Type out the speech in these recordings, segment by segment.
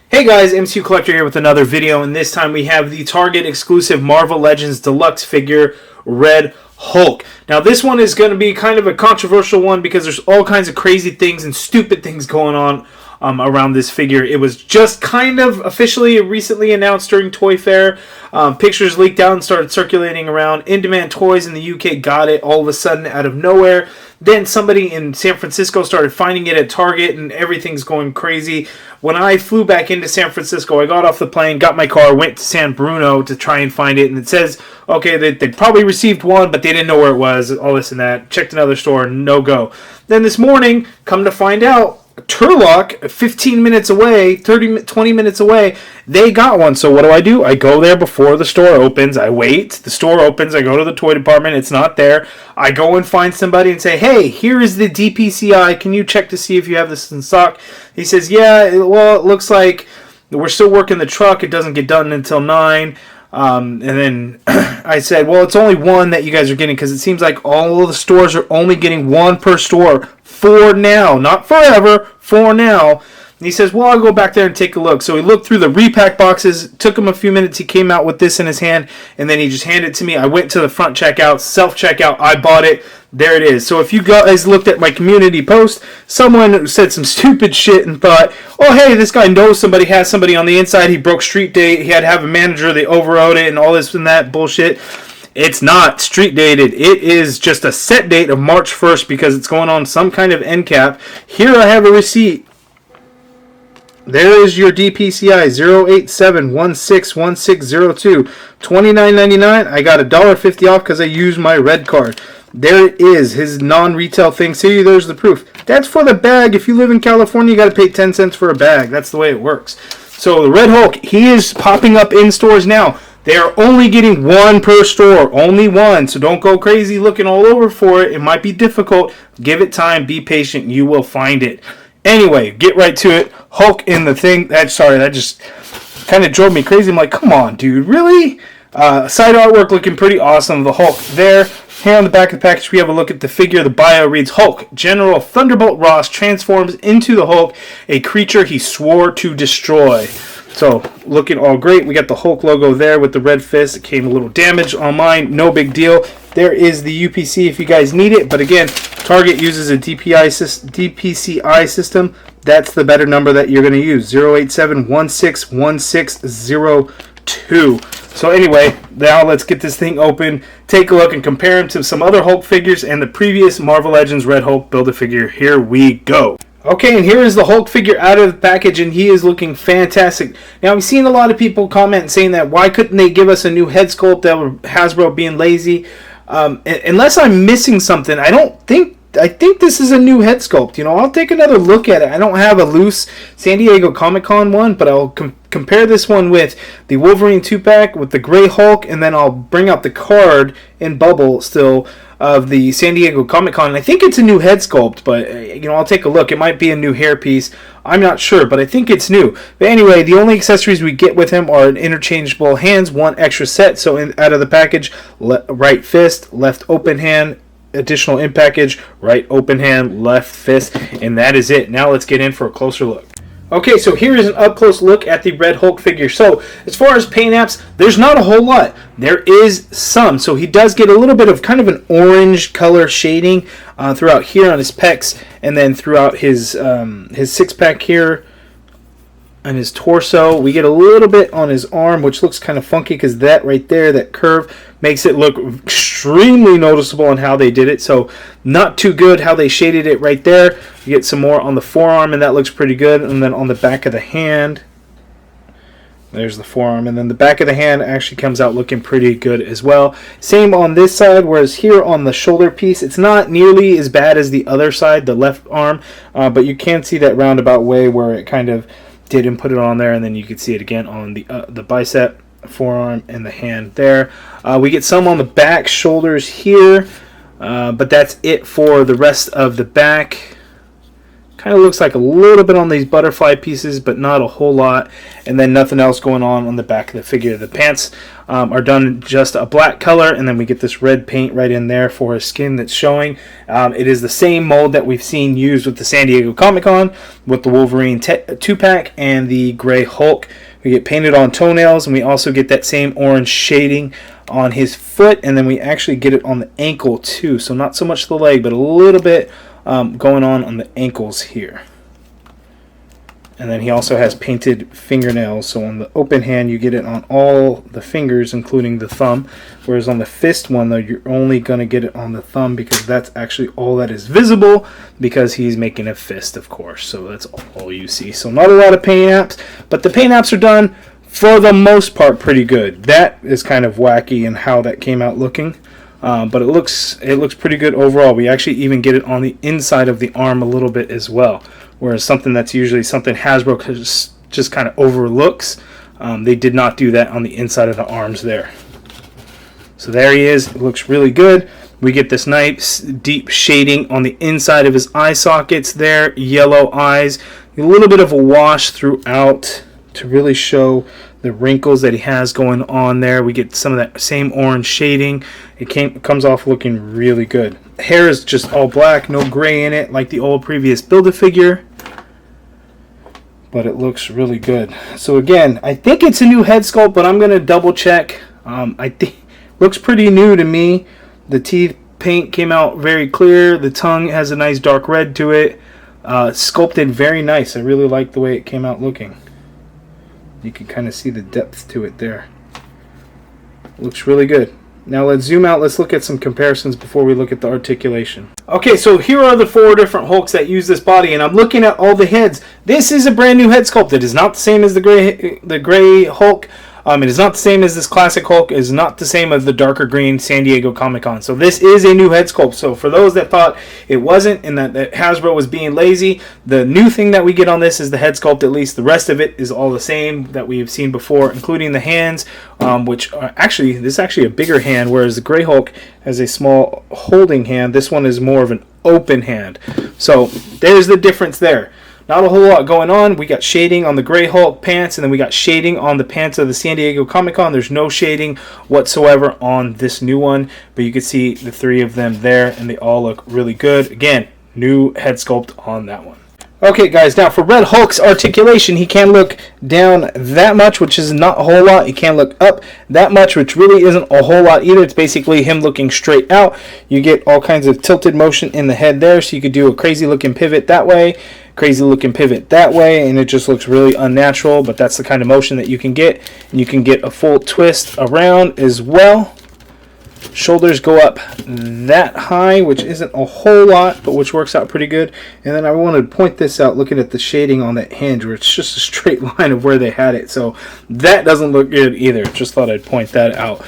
Hey guys, MCU Collector here with another video, and this time we have the Target exclusive Marvel Legends Deluxe figure, Red Hulk. Now this one is going to be kind of a controversial one because there's all kinds of crazy things and stupid things going on around this figure. It was just kind of officially recently announced during Toy Fair. Pictures leaked out and started circulating around. In-Demand Toys in the UK got it all of a sudden out of nowhere. Then somebody in San Francisco started finding it at Target, and everything's going crazy. When I flew back into San Francisco, I got off the plane, got my car, went to San Bruno to try and find it, and it says, okay, they probably received one, but they didn't know where it was, all this and that. Checked another store, no go. Then this morning, come to find out, Turlock, 15 minutes away, 20 minutes away, they got one. So what do? I go there before the store opens. I wait. The store opens. I go to the toy department. It's not there. I go and find somebody and say, hey, here is the DPCI. Can you check to see if you have this in stock? He says, yeah, well, it looks like we're still working the truck. It doesn't get done until 9. And then I said, well, it's only one that you guys are getting because it seems like all of the stores are only getting one per store for now. Not forever, for now. And he says, well, I'll go back there and take a look. So he looked through the repack boxes. It took him a few minutes. He came out with this in his hand, and then he just handed it to me. I went to the front checkout, self-checkout. I bought it. There it is. So if you guys looked at my community post, someone said some stupid shit and thought, oh, hey, this guy knows somebody, has somebody on the inside. He broke street date. He had to have a manager. They overrode it and all this and that bullshit. It's not street dated. It is just a set date of March 1st because it's going on some kind of end cap. Here I have a receipt. There is your DPCI 087161602, $29.99. I got $1.50 off because I used my red card. There it is, his non-retail thing. See, there's the proof. That's for the bag. If you live in California, you got to pay 10 cents for a bag. That's the way it works. So the Red Hulk, he is popping up in stores now. They are only getting one per store, only one. So don't go crazy looking all over for it. It might be difficult. Give it time. Be patient. You will find it. Anyway, get right to it. Hulk in the thing. That just kind of drove me crazy. I'm like, come on, dude, really? Side artwork looking pretty awesome. The Hulk there. Here on the back of the package, we have a look at the figure. The bio reads, Hulk, General Thunderbolt Ross transforms into the Hulk, a creature he swore to destroy. So, looking all great. We got the Hulk logo there with the red fist. It came a little damaged on mine. No big deal. There is the UPC if you guys need it. But again, Target uses a DPCI system. That's the better number that you're going to use. 087161602. So anyway, now let's get this thing open. Take a look and compare them to some other Hulk figures and the previous Marvel Legends Red Hulk Build-A-Figure. Here we go. Okay, and here is the Hulk figure out of the package, and he is looking fantastic. Now, I've seen a lot of people comment saying that why couldn't they give us a new head sculpt, that Hasbro being lazy. Unless I'm missing something, I think this is a new head sculpt. You know, I'll take another look at it. I don't have a loose San Diego Comic-Con one, but I'll compare this one with the Wolverine 2-pack with the Gray Hulk, and then I'll bring out the card in bubble still of the San Diego Comic-Con. I think it's a new head sculpt, but you know, I'll take a look. It might be a new hairpiece. I'm not sure, but I think it's new. But anyway, the only accessories we get with him are interchangeable hands, one extra set. So out of the package, right fist, left open hand, additional in package, right open hand, left fist, and that is it. Now let's get in for a closer look. Okay, so here is an up-close look at the Red Hulk figure. So, as far as paint apps, there's not a whole lot. There is some. So, he does get a little bit of kind of an orange color shading throughout here on his pecs, and then throughout his six-pack here on his torso. We get a little bit on his arm, which looks kind of funky because that right there, that curve, makes it look extremely noticeable on how they did it. So not too good how they shaded it right there. You get some more on the forearm, and that looks pretty good. And then on the back of the hand, there's the forearm, and then the back of the hand actually comes out looking pretty good as well. Same on this side, whereas here on the shoulder piece, it's not nearly as bad as the other side, the left arm, but you can see that roundabout way where it kind of didn't put it on there, and then you can see it again on the bicep, forearm, and the hand there. We get some on the back shoulders here, but that's it for the rest of the back. Kind of looks like a little bit on these butterfly pieces, but not a whole lot. And then nothing else going on the back of the figure. The pants are done just a black color, and then we get this red paint right in there for his skin that's showing. It is the same mold that we've seen used with the San Diego Comic-Con, with the Wolverine 2-pack and the Gray Hulk. We get painted on toenails, and we also get that same orange shading on his foot, and then we actually get it on the ankle too. So not so much the leg, but a little bit going on the ankles here. And then he also has painted fingernails, so on the open hand you get it on all the fingers including the thumb, whereas on the fist one though you're only going to get it on the thumb because that's actually all that is visible, because he's making a fist, of course, so that's all you see. So not a lot of paint apps, but the paint apps are done for the most part pretty good. That is kind of wacky in how that came out looking. But it looks pretty good overall. We actually even get it on the inside of the arm a little bit as well, whereas something that's usually something Hasbro just kind of overlooks, they did not do that on the inside of the arms there. So there he is. It looks really good. We get this nice deep shading on the inside of his eye sockets there, yellow eyes, a little bit of a wash throughout to really show the wrinkles that he has going on there. We get some of that same orange shading. It comes off looking really good. Hair is just all black, no gray in it like the old previous Build-A-Figure, but it looks really good. So again, I think it's a new head sculpt, but I'm going to double check. I think looks pretty new to me. The teeth paint came out very clear. The tongue has a nice dark red to it. Sculpted very nice. I really like the way it came out looking. You can kind of see the depth to it there. Looks really good. Now let's zoom out. Let's look at some comparisons before we look at the articulation. Okay, so here are the 4 different Hulks that use this body, and I'm looking at all the heads. This is a brand new head sculpt. It is not the same as the gray Hulk. It is not the same as this classic Hulk. It is not the same as the darker green San Diego Comic-Con. So this is a new head sculpt. So for those that thought it wasn't and that Hasbro was being lazy, the new thing that we get on this is the head sculpt. At least the rest of it is all the same that we have seen before, including the hands, which are actually, this is actually a bigger hand, whereas the Gray Hulk has a small holding hand. This one is more of an open hand. So there's the difference there. Not a whole lot going on. We got shading on the Gray Hulk pants, and then we got shading on the pants of the San Diego Comic-Con. There's no shading whatsoever on this new one, but you can see the 3 of them there, and they all look really good. Again, new head sculpt on that one. Okay, guys, now for Red Hulk's articulation, he can look down that much, which is not a whole lot. He can look up that much, which really isn't a whole lot either. It's basically him looking straight out. You get all kinds of tilted motion in the head there, so you could do a crazy looking pivot that way, crazy looking pivot that way, and it just looks really unnatural, but that's the kind of motion that you can get. And you can get a full twist around as well. Shoulders go up that high, which isn't a whole lot, but which works out pretty good. And then I wanted to point this out, looking at the shading on that hinge, where it's just a straight line of where they had it. So that doesn't look good either. Just thought I'd point that out.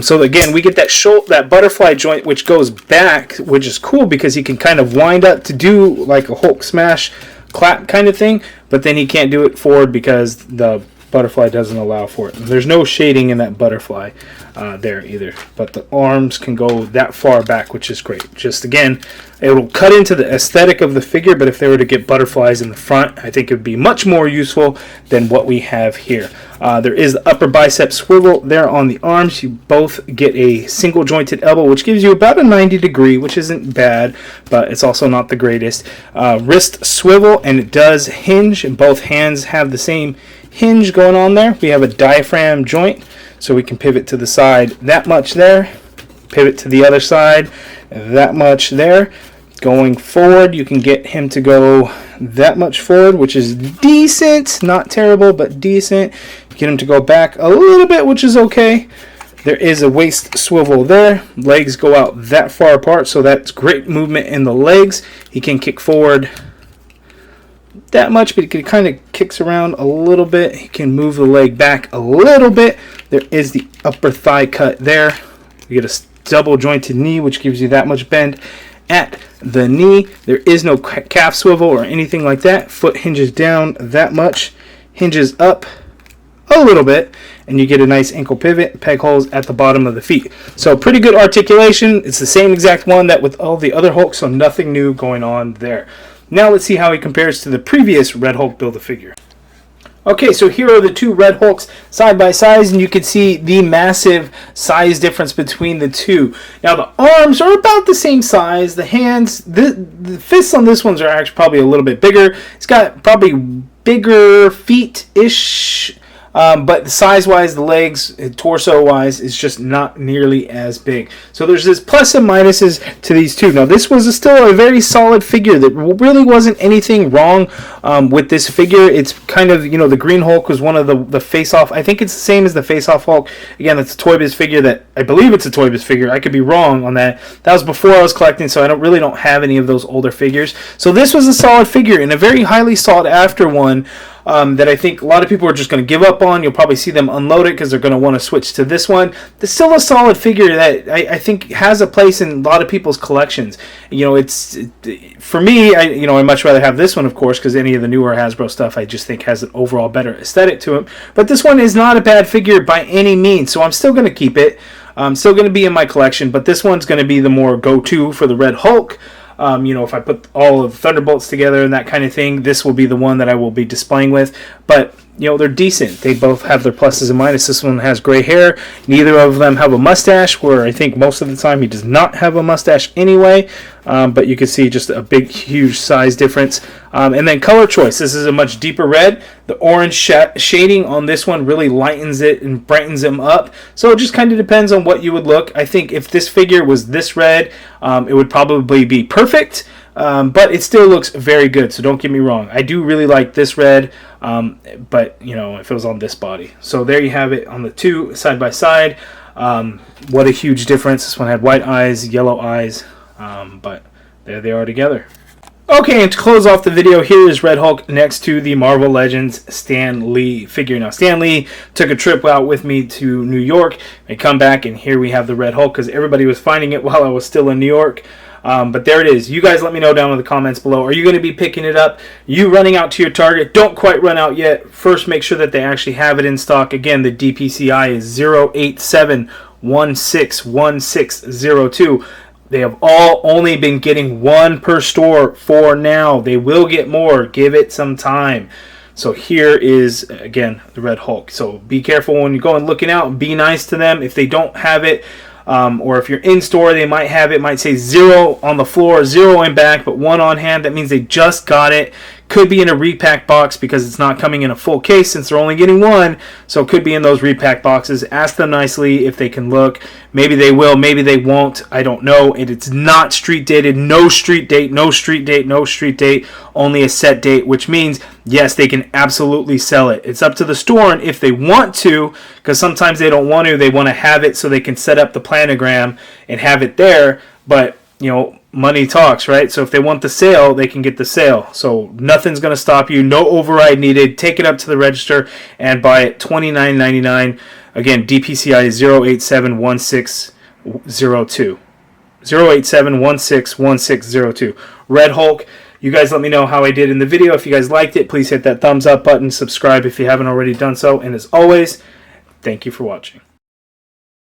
So again, we get that butterfly joint, which goes back, which is cool because he can kind of wind up to do like a Hulk smash clap kind of thing, but then he can't do it forward because the butterfly doesn't allow for it. There's no shading in that butterfly there either, but the arms can go that far back, which is great. Just again, it will cut into the aesthetic of the figure, but if they were to get butterflies in the front, I think it would be much more useful than what we have here. There is the upper bicep swivel there on the arms. You both get a single jointed elbow, which gives you about a 90 degree, which isn't bad, but it's also not the greatest. Wrist swivel, and it does hinge, and both hands have the same hinge going on there. We have a diaphragm joint, so we can pivot to the side that much there, pivot to the other side that much there. Going forward, you can get him to go that much forward, which is decent, not terrible, but decent. Get him to go back a little bit, which is okay. There is a waist swivel there. Legs go out that far apart, so that's great movement in the legs. He can kick forward that much, but he kind of kicks around a little bit. He can move the leg back a little bit. There is the upper thigh cut there. You get a double jointed knee, which gives you that much bend at the knee. There is no calf swivel or anything like that. Foot hinges down that much, hinges up a little bit, and you get a nice ankle pivot, peg holes at the bottom of the feet. So pretty good articulation. It's the same exact one that with all the other Hulks, so nothing new going on there. Now let's see how he compares to the previous Red Hulk Build-A-Figure. Okay, so here are the two Red Hulks side by side, and you can see the massive size difference between the two. Now the arms are about the same size. The hands, the fists on this ones are actually probably a little bit bigger. It's got probably bigger feet-ish. But size-wise, the legs, torso-wise, is just not nearly as big. So there's this plus and minuses to these two. Now, this was still a very solid figure. There really wasn't anything wrong with this figure. It's kind of, you know, the Green Hulk was one of the face-off. I think it's the same as the face-off Hulk. Again, it's a Toy Biz figure that, I believe it's a Toy Biz figure. I could be wrong on that. That was before I was collecting, so I really don't have any of those older figures. So this was a solid figure and a very highly sought-after one. That I think a lot of people are just going to give up on. You'll probably see them unload it because they're going to want to switch to this one. It's still a solid figure that I think has a place in a lot of people's collections. You know, for me, I much rather have this one, of course, because any of the newer Hasbro stuff I just think has an overall better aesthetic to it. But this one is not a bad figure by any means, so I'm still going to keep it. Still going to be in my collection, but this one's going to be the more go-to for the Red Hulk. If I put all of the Thunderbolts together and that kind of thing, this will be the one that I will be displaying with. But, they're decent. They both have their pluses and minuses. This one has gray hair. Neither of them have a mustache, where I think most of the time he does not have a mustache anyway. But you can see just a big, huge size difference. And then color choice. This is a much deeper red. The orange shading on this one really lightens it and brightens them up. So it just kind of depends on what you would look. I think if this figure was this red, it would probably be perfect. But it still looks very good, so don't get me wrong. I do really like this red, but, if it was on this body. So there you have it on the two side by side. What a huge difference. This one had white eyes, yellow eyes, but there they are together. Okay, and to close off the video, here is Red Hulk next to the Marvel Legends Stan Lee figure. Now, Stan Lee took a trip out with me to New York. I come back, and here we have the Red Hulk, because everybody was finding it while I was still in New York. But there it is. You guys let me know down in the comments below. Are you going to be picking it up? You running out to your Target? Don't quite run out yet. First, make sure that they actually have it in stock. Again, the DPCI is 087161602. They have all only been getting one per store for now. They will get more. Give it some time. So here is, again, the Red Hulk. So be careful when you go and looking out. Be nice to them. If they don't have it, or if you're in store, they might have it. Might say 0 on the floor, 0 in back, but 1 on hand. That means they just got it. Could be in a repack box because it's not coming in a full case since they're only getting one. So it could be in those repack boxes. Ask them nicely if they can look. Maybe they will, maybe they won't. I don't know. And it's not street dated. No street date, no street date, no street date. Only a set date, which means, yes, they can absolutely sell it. It's up to the store and if they want to, because sometimes they don't want to. They want to have it so they can set up the planogram and have it there. But, money talks, right? So if they want the sale, they can get the sale. So nothing's going to stop you. No override needed. Take it up to the register and buy it $29.99. Again, DPCI is 0871602. 087161602. Red Hulk. You guys let me know how I did in the video. If you guys liked it, please hit that thumbs up button. Subscribe if you haven't already done so. And as always, thank you for watching.